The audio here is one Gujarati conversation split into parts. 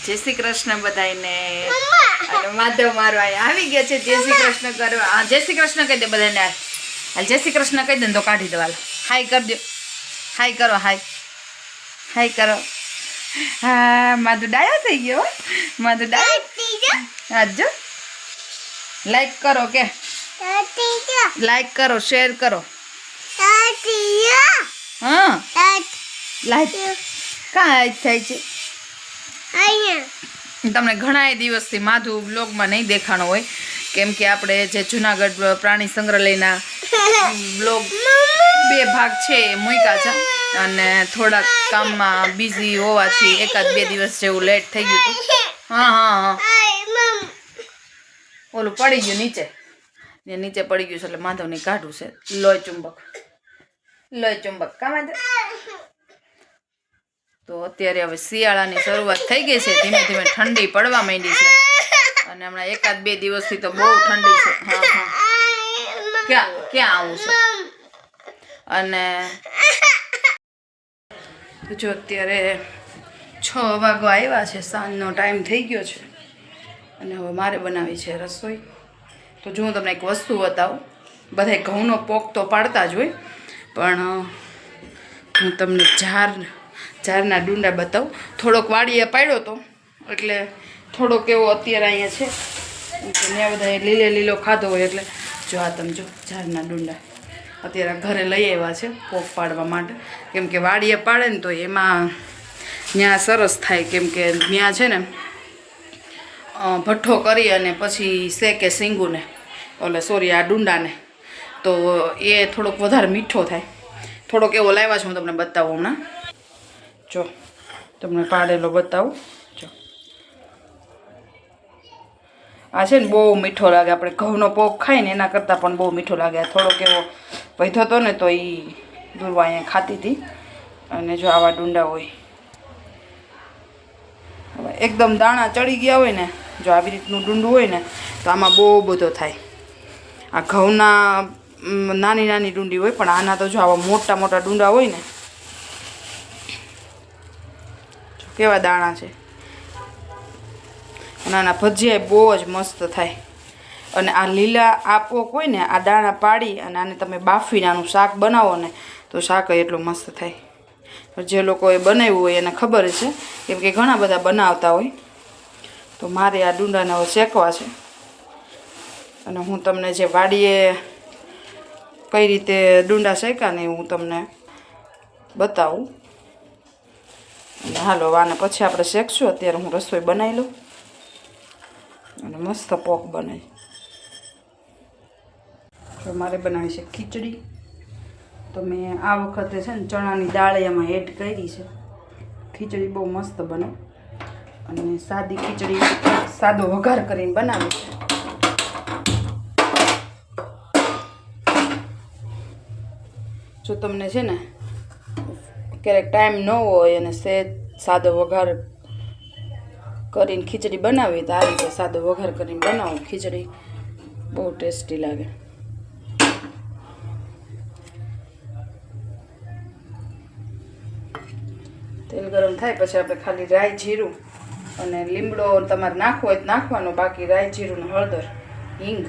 જય શ્રી કૃષ્ણ બધાને. અને માધવ મારો આવી ગયા છે જય શ્રી કૃષ્ણ કરવા. હા જય શ્રી કૃષ્ણ કહી દે બધાને. હાલ જય શ્રી કૃષ્ણ કહી દે તો કાઢી દો. હાલ હાય કરી દો. હાય કરો. હાય હાય કરો. હા માધુ ડાયો થઈ ગયો. માધુ ડાયો. હા જો લાઈક કરો કે લાઈક કરો શેર કરો. હા લાઈક કાંઈ થાય છે. તમને ઘણા દિવસથી માધુ બ્લોગમાં નહીં દેખાણો હોય કેમ કે આપણે જે જુનાગઢ પ્રાણી સંગ્રહાલયના બ્લોગ 2 ભાગ છે એ મૂક્યા છે અને થોડાક કામમાં બિઝી હોવાથી એકાદ 2 દિવસ જેવું લેટ થઈ ગયું હતું. હા હા હા ઓલું પડી ગયું નીચે પડી ગયું છે એટલે માધવને કાઢવું છે. લોહી ચુંબક કામ તો અત્યારે હવે શિયાળાની શરૂઆત થઈ ગઈ છે. ધીમે ધીમે ઠંડી પડવા માંડી છે અને હમણાં એકાદ 2 દિવસથી તો બહુ ઠંડી છે. હા હા ક્યાં આવું છે. અને જો અત્યારે 6 વાગવા આવ્યા છે. સાંજનો ટાઈમ થઈ ગયો છે અને હવે મારે બનાવી છે રસોઈ. તો જો હું તમને એક વસ્તુ બતાવું. બધાય ઘઉંનો પોક તો પાડતા જ હોય પણ હું તમને ઝારના ડુંડા બતાવું. થોડોક વાડીએ પાડ્યો હતો એટલે થોડોક એવો અત્યારે અહીંયા છે ત્યાં બધા લીલો ખાધો હોય એટલે જો આ તમે જો ઝારના ડુંડા અત્યારે ઘરે લઈ આવ્યા છે પોક પાડવા માટે. કેમ કે વાડીએ પાડે ને તો એમાં ત્યાં સરસ થાય કેમ કે ત્યાં છે ને ભઠ્ઠો કરી અને પછી શેકે શીંગુને આ ડુંડાને તો એ થોડોક વધારે મીઠો થાય. થોડોક એવો લાવ્યા છે હું તમને બતાવું હમણાં. જો તમને પાડેલો બતાવું. જો આ છે ને બહુ મીઠો લાગે. આપણે ઘઉંનો પોક ખાઈ ને એના કરતાં પણ બહુ મીઠો લાગે. થોડોક એવો વધ્યો હતો ને તો એ દૂરવા અહીંયા ખાતી હતી. અને જો આવા ડુંડા હોય હવે એકદમ દાણા ચડી ગયા હોય ને જો આવી રીતનું ડુંડું હોય ને તો આમાં બહુ બધો થાય. આ ઘઉંના નાની નાની ડુંડી હોય પણ આના તો જો આવા મોટા મોટા ડુંડા હોય ને કેવા દાણા છે. અને આના ભજીયા બહુ જ મસ્ત થાય. અને આ લીલા આ પોક હોય ને આ દાણા પાડી અને આને તમે બાફીને આનું શાક બનાવો ને તો શાક એટલું મસ્ત થાય. જે લોકોએ બનાવ્યું હોય એને ખબર છે કેમ કે ઘણા બધા બનાવતા હોય. તો મારે આ ડુંડાને હવે શેકવા છે અને હું તમને જે વાડીએ કઈ રીતે ડુંડા શેક્યા ને હું તમને બતાવું. અને હાલો આને પછી આપણે શેકશું. અત્યારે હું રસોઈ બનાવી લઉં અને મસ્ત પોક બનાવી. તો મારે બનાવી છે ખીચડી. તો મેં આ વખતે છે ને ચણાની દાળ એમાં એડ કરી છે. ખીચડી બહુ મસ્ત બને અને સાદી ખીચડી સાદો વઘાર કરીને બનાવી છે. જો તમને છે ને ક્યારેક ટાઈમ ન હોય અને સાદો વઘાર કરીને ખીચડી બનાવી તો આ રીતે સાદો વઘાર કરીને બનાવો. ખીચડી બહુ ટેસ્ટી લાગે. તેલ ગરમ થાય પછી આપણે ખાલી રાઈ જીરું અને લીમડો તમારે નાખવો હોય તો નાખવાનો. બાકી રાઈ જીરું ને હળદર હિંગ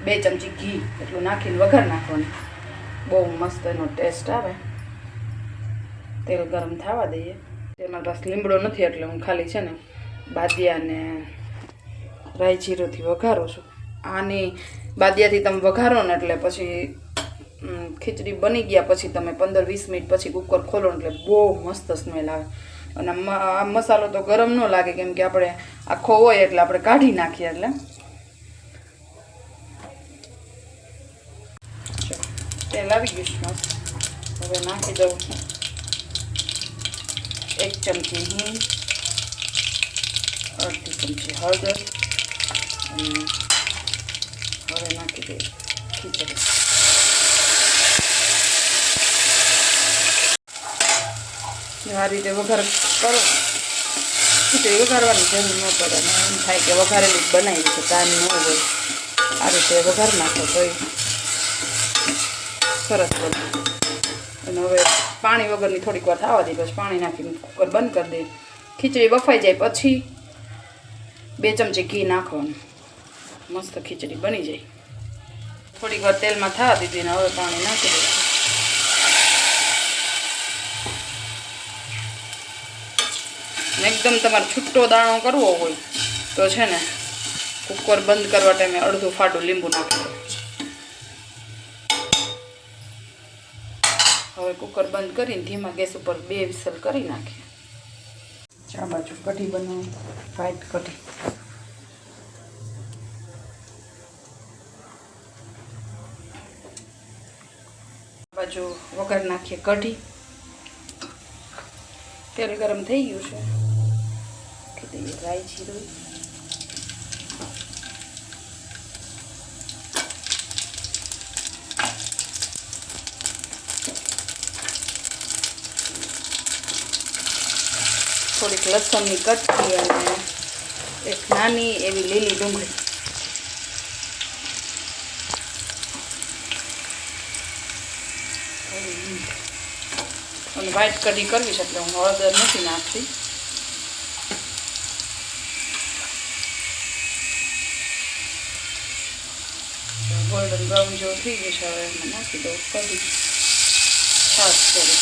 2 ચમચી ઘી એટલું નાખીને વઘાર નાખવાનું. બહુ મસ્ત એનો ટેસ્ટ આવે. તેલ ગરમ થવા દઈએ. તેમાં બસ લીમડો નથી એટલે હું ખાલી છે ને બાદિયા ને રાઈ જીરુંથી વઘારું છું. આની બાદિયાથી તમે વઘારો ને એટલે પછી ખીચડી બની ગયા પછી તમે 15-20 મિનિટ પછી કુકર ખોલો એટલે બહુ મસ્ત સ્મેલ આવે. અને આ મસાલો તો ગરમ ન લાગે કેમ કે આપણે આખો હોય એટલે આપણે કાઢી નાખીએ. એટલે તેલ આવી ગયું મસ્ત. હવે નાખી દઉં 1 ચમચી હિંગ, અડધી ચમચી હળદર અને હવે નાખી દઈએ ખીચડી. આ રીતે વઘાર કરો. ખીચડી વઘારવાની જરૂર ન પડે. એમ થાય કે વઘારેલી જ બનાવી છે તાન ન હોય. આ રીતે વઘાર નાખો તો સરસ બને. અને હવે પાણી વગરની થોડીક વાર થવા દઈએ પછી પાણી નાખીને કુકર બંધ કરી દઈએ. ખીચડી બફાઈ જાય પછી 2 ચમચી ઘી નાખવાનું. મસ્ત ખીચડી બની જાય. થોડીક વાર તેલમાં થવા દીધી ને હવે પાણી નાખી દઈશું. એકદમ તમારે છૂટો દાણો કરવો હોય તો છે ને કુકર બંધ કરવા ટાઈમે અડધું ફાટું લીંબુ નાખી દો. હવે કુકર બંધ કરીને ધીમા ગેસ ઉપર 2 વિસલ કરી નાખીએ. આ બાજુ કઢી બનાવી, વ્હાઈટ કઢી. બાજુ વઘાર નાખીએ કઢી. તેલ ગરમ થઈ ગયું છે. નાખી દઈએ રાઈ જીરું. થોડીક લસણની કટકી અને એક નાની એવી લીલી ડુંગળી. અને વ્હાઈટ કઢી કરવી છે એટલે હું હળદર નથી નાખતી. ગોલ્ડન બ્રાઉન જેવું થઈ ગયું છે. હવે એમાં નાખી દઉં કઢી છાશ થોડી.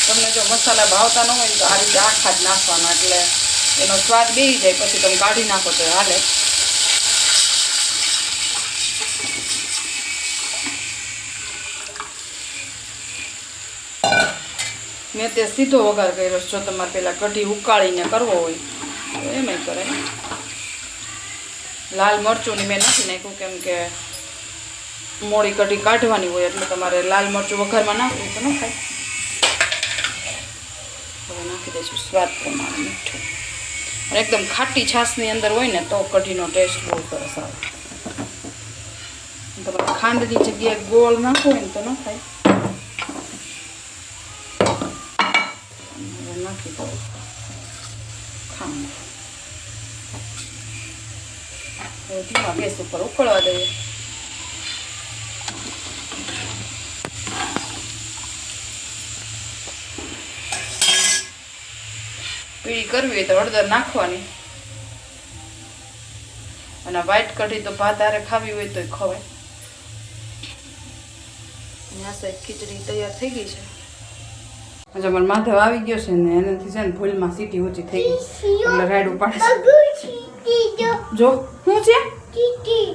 તમને જો મસાલા ભાવતા ન હોય તો આ રીતે આખા જ નાખવાના, એટલે એનો સ્વાદ બેસી જાય. પછી તમે કાઢી નાખો તો હાલે. મેં તે સીધો વઘાર કર્યો. જો તમારે પહેલાં કઢી ઉકાળીને કરવો હોય તો એમાંય કરાય. લાલ મરચુંની મેં નથી નાખ્યું, કેમ કે મોડી કઢી કાઢવાની હોય એટલે તમારે લાલ મરચું વઘારમાં નાખવું તો ન થાય. હવે નાખી દઈશું સ્વાદ પ્રમાણે મીઠું. અને એકદમ ખાટી છાશની અંદર હોય ને તો કઢીનો ટેસ્ટ બહુ સરસ આવે. તમારે ખાંડની જગ્યાએ ગોળ નાખવો હોય ને તો ન થાય. નાખી દઉં ખાંડ. ધીમા ગેસ ઉપર ઉકળવા દઈએ. પીળી કરવી હોય તો હળદર નાખવાની. અને વ્હાઈટ કઢી તો ભાત હારે ખાવી હોય તો ખવાય. આ સાઈડ ખીચડી તૈયાર થઈ ગઈ છે. આજે મારો માધવ આવી ગયો છે ને એનાથી છે ને ભૂલમાં સીટી ઊંચી થઈ ગઈ એટલે રાયડું પાડે છે. જો શું છે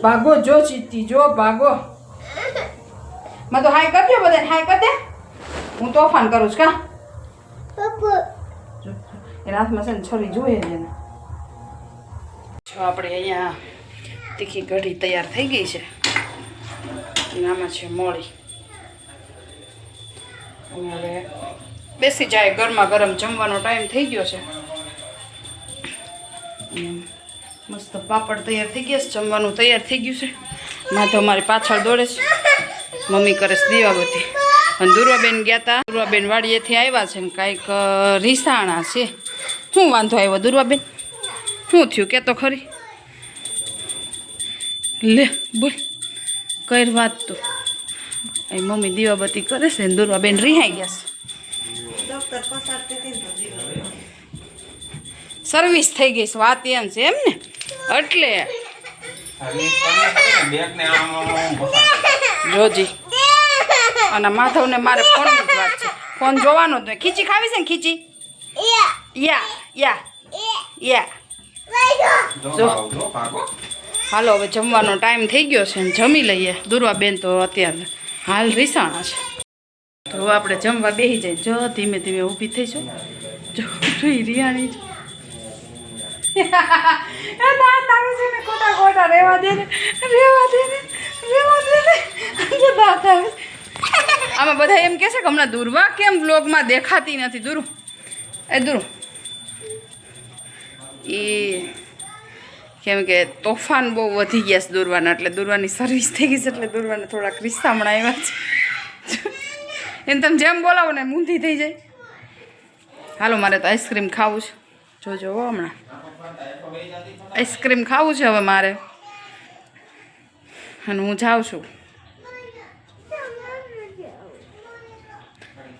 ભાગો, જો ચીટી જો ભાગો. માં તો હાય કરજો બધાને, હાય કર દે. હું તોફાન કરું છું કા. એના હાથમાં છે ને છરી જોઈએ જ એને. જો આપણે અહીંયા તીખી કઢી તૈયાર થઈ ગઈ છે. આમાં છે મોળી. અને હવે બેસી જાય. ગરમા ગરમ જમવાનો ટાઈમ થઈ ગયો છે. મસ્ત પાપડ તૈયાર થઈ ગયા છે. જમવાનું તૈયાર થઈ ગયું છે. માધવ મારી પાછળ દોડે છે. મમ્મી કરે છે દીવાબત્તી. અને દુર્વાબેન ગયા હતા. દુર્વાબેન વાડીએથી આવ્યા છે ને કાંઈક રીસાણા છે. શું વાંધો આવ્યો દુર્વાબેન? શું થયું કે તો ખરી? લે બોલ કઈ વાત તું. એ મમ્મી દીવાબત્તી કરે છે ને દુર્વાબેન રિહાઈ ગયા છે. સર્વિસ થઈ ગઈ છે વાત એમ છે એમ ને. એટલે જોજી અને માધવને મારે ફોનની જ વાત છે. ફોન જોવાનો જ. ખીચી ખાવી છે ને ખીચી? યા યા યા જો. હાલો હવે જમવાનો ટાઈમ થઈ ગયો છે ને જમી લઈએ. દુર્વાબેન તો અત્યારે હાલ રીસાણા છે. તો હવે આપણે જમવા બેસી જાય. જો ધીમે ધીમે ઊભી થઈશું. જો જોઈ રિયાણી જ દાંત આવે છે ને ખોટા ખોટા. રેવા દે ને, રેવા દે ને, રેવા દે ને. દાંત આવે. આમાં બધા એમ કહે છે કે હમણાં દુર્વા કેમ બ્લોગમાં દેખાતી નથી. દુરુ એ દુરુ એ કેમ કે તોફાન બહુ વધી ગયા છે દુર્વાના. એટલે દુર્વાની સર્વિસ થઈ ગઈ છે એટલે દુર્વાને થોડાક રીસામણા આવ્યા છે. એને તમે જેમ બોલાવો ને મૂંધી થઈ જાય. હાલો મારે તો આઈસ્ક્રીમ ખાવું છે. જોજો હમણાં આઈસ્ક્રીમ ખાવું છે હવે મારે. અને હું જાઉં છું.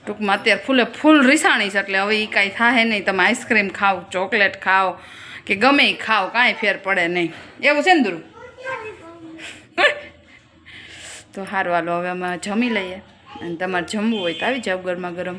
ટૂંકમાં અત્યારે ફૂલે ફૂલ રીસાણી છે એટલે હવે એ કાંઈ થાય નહીં. તમે આઈસ્ક્રીમ ખાઓ, ચોકલેટ ખાઓ કે ગમે એ ખાઓ, કાંઈ ફેર પડે નહીં. એવું છે ને દુરુ? તો સારું હાલો હવે અમે જમી લઈએ, અને તમારે જમવું હોય તો આવી જાવ ગરમા ગરમ.